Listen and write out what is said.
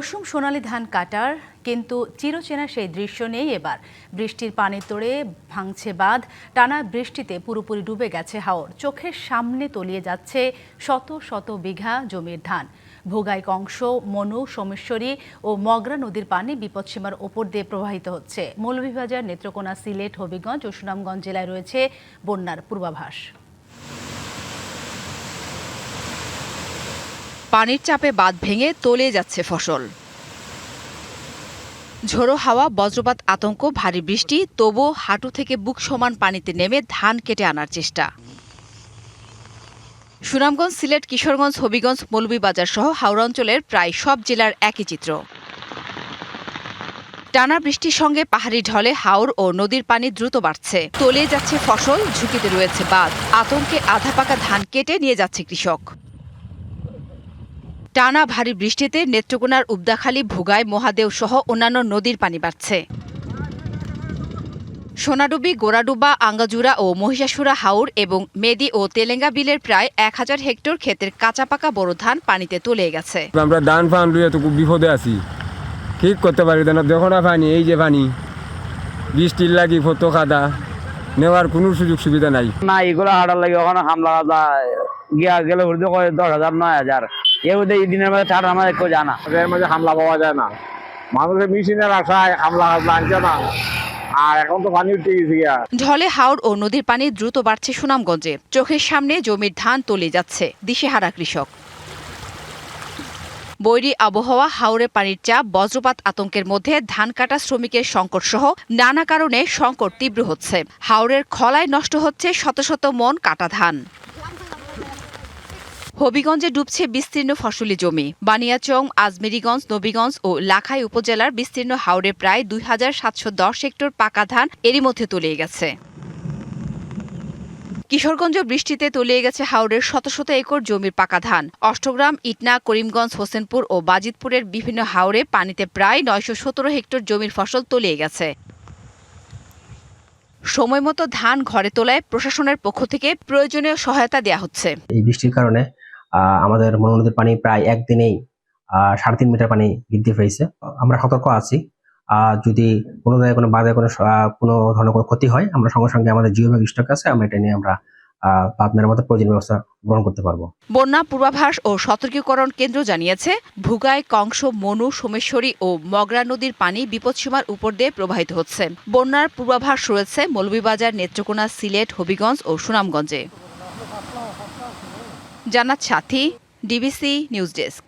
মৌসুম সোনালী ধান কাটার, কিন্তু চিরচেনা সেই দৃশ্য নেই এবার। বৃষ্টির পানি তোড়ে ভাঙছে বাঁধ, টানা বৃষ্টিতে পুরোপুরি ডুবে গেছে হাওর। চোখের সামনে তলিয়ে যাচ্ছে শত শত বিঘা জমির ধান। ভোগাই, কংস, মনু, সোমেশ্বরী ও মগরা নদীর পানি বিপদসীমার ওপর দিয়ে প্রবাহিত হচ্ছে। মৌলভীবাজার, নেত্রকোনা, সিলেট, হবিগঞ্জ ও সুনামগঞ্জ জেলায় রয়েছে বন্যার পূর্বাভাস। পানির চাপে বাঁধ ভেঙে তলিয়ে যাচ্ছে ফসল। ঝোড়ো হাওয়া, বজ্রপাত, আতঙ্ক, ভারী বৃষ্টি, তবুও হাঁটু থেকে বুক সমান পানিতে নেমে ধান কেটে আনার চেষ্টা। সুনামগঞ্জ, সিলেট, কিশোরগঞ্জ, হবিগঞ্জ, মৌলভীবাজার সহ হাওড়া অঞ্চলের প্রায় সব জেলার একই চিত্র। টানা বৃষ্টির সঙ্গে পাহাড়ি ঢলে হাওর ও নদীর পানি দ্রুত বাড়ছে। তলিয়ে যাচ্ছে ফসল, ঝুঁকিতে রয়েছে বাঁধ। আতঙ্কে আধা পাকা ধান কেটে নিয়ে যাচ্ছে কৃষক। টানা ভারী বৃষ্টিতে নেত্রকোনার উবদাখালী, ভোগাই, মহাদেও সহ অন্যান্য নদীর পানি বাড়ছে। সোনাডুবি, গোড়াডুবা, আঙ্গাজুরা ও মহিষাসুরা হাওর এবং মেদি ও তেলেঙ্গা বিলের প্রায় 1000 হেক্টর ক্ষেতের কাঁচা পাকা বড় ধান পানিতে তলিয়ে গেছে। আমরা ধান ফান লুয়ে তো খুব বিপদে আছি, ঠিক করতে পারি না। দেখো না পানি, এই যে পানি, বৃষ্টির লাগি ফটো খাদা নেওয়ার কোনো সুযোগ সুবিধা নাই। না এগুলো হাঁটার লাগে ওখানে হামলা গিয়া গেলে 10,000 9,000 এর মধ্যে এই দিনের মধ্যে ঠাট আমাদের কেউ জানা এর মধ্যে হামলা পাওয়া যায় না, মানুষের মেশিনের আশায় হামলা আনছে না। আর এখন তো পানি উঠে গেছে গিয়া। ঢলে হাওর ও নদীর পানি দ্রুত বাড়ছে সুনামগঞ্জে। চোখের সামনে জমির ধান তলিয়ে যাচ্ছে, দিশেহারা কৃষক। বৈরী আবহাওয়া, হাওরে পানির চাপ, বজ্রপাত আতঙ্কের মধ্যে ধান কাটা শ্রমিকের সংকট সহ নানা কারণে সংকট তীব্র হচ্ছে। হাওরের খলায় নষ্ট হচ্ছে শত শত মন কাটা ধান। হবিগঞ্জে ডুবছে বিস্তীর্ণ ফসলি জমি। বানিয়াচং, আজমেরীগঞ্জ, নবীগঞ্জ ও লাখাই উপজেলার বিস্তীর্ণ হাওরে প্রায় 2710 হেক্টর পাকা ধান এরই মধ্যে তলিয়ে গেছে। কিশোরগঞ্জ বৃষ্টিতে তলিয়ে গেছে হাওরের শত শত একর জমির পাকা ধান। অষ্টগ্রাম, ইটনা, করিমগঞ্জ, হোসেনপুর ও বাজিতপুরের বিভিন্ন হাওরে পানিতে প্রায় 917 হেক্টর জমির ফসল তলিয়ে গেছে। সময়মতো ধান ঘরে তোলায় প্রশাসনের পক্ষ থেকে প্রয়োজনীয় সহায়তা দেওয়া হচ্ছে। এই বৃষ্টির কারণে আমাদের মনু নদীর পানি প্রায় একদিনেই 3.5 মিটার পানি বৃদ্ধি পেয়েছে। আমরা সতর্ক আছি, যদি কোনো জায়গায় কোনো বাঁধে কোনো ধরনের কোনো ক্ষতি হয়, আমরা সঙ্গে সঙ্গে আমাদের জিওব্যাগ স্টক আছে, আমরা এটা নিয়ে আমরা বাঁধ মেরামতের প্রয়োজনীয় ব্যবস্থা গ্রহণ করতে পারবো। বন্যা পূর্বাভাস ও সতর্কীকরণ কেন্দ্র জানিয়েছে, ভোগাই, কংস, মনু, সোমেশ্বরী ও মগরা নদীর পানি বিপদসীমার উপর দিয়ে প্রবাহিত হচ্ছে। বন্যার পূর্বাভাস রয়েছে মৌলভীবাজার, নেত্রকোনা, সিলেট, হবিগঞ্জ ও সুনামগঞ্জে। জান্নাত সাথী, ডিবিসি নিউজ ডেস্ক।